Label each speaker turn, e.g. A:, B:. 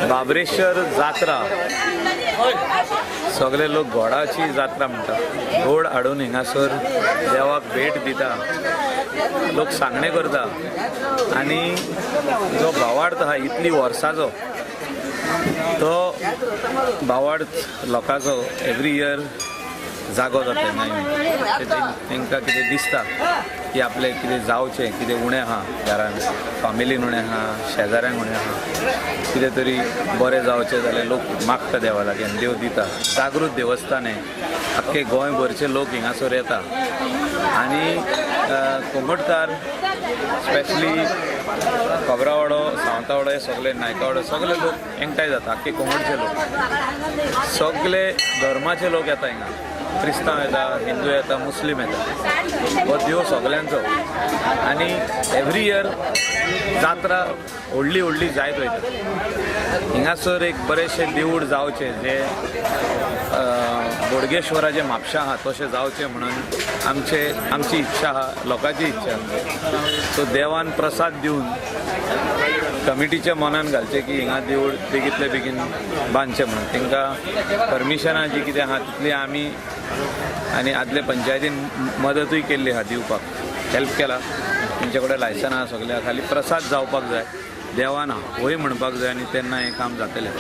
A: बाबरेश्वर जात्रा सगळे लोक घोडाची जात्रा म्हणतात। घोड हाडून हिंगासर देवाक भेट दिता, लोक सांगणे करता आणि जो भावार्थ हा इतली वर्साचो तो भावार्थ लोकांचो एवरी इयर जागो जाता तांकां कितें दिसता की आपले कितें जावचें, कितें उणें आहा घरान, फामिलीन उणें आहा, शेजाऱ्यांक उणें आहा, कितें तरी बरें जावचें जाल्यार लोक मागता देवा लागीं, देव दिता। जागृत देवस्थान हें, आख्खे गोंयभरचे लोक हिंगासर येता आनी कोंगटकार स्पेशली खोबरावाडो, सावंतवाडो हे सगळे, नायकावाडो सगळे लोक एकठांय जाता, आख्खे कोंगटचे लोक, सगळे धर्माचे लोक येता हिंगा, क्रिस्तांव येता, हिंदू येता, मुस्लीम येता, हो देव सगळ्यांचो आनी एवरी इयर जात्रा व्हडली व्हडली जायत वयता। हिंगासर एक बरेंशें देवूळ जावचें जे बोडगेश्वराचें म्हापशा आहा तशें जावचें म्हणून आमची इच्छा आहा, लोकांची इच्छा। सो देवान प्रसाद दिवन कमिटीच्या मनान घालचें की हिंगा देवूळ बेगीतले बेगीन बांदचें म्हणून, तांकां परमिशनां जी कितें आहा तितली आमी आनी आदले पंचायतीन मदतूय केल्ली आहा दिवपाक, हेल्प केला। तेंचे कडेन लायसन आहा सगळ्या, खाली प्रसाद जावपाक जाय, देवान होय म्हणपाक जाय आनी तेन्ना हें काम जातलें।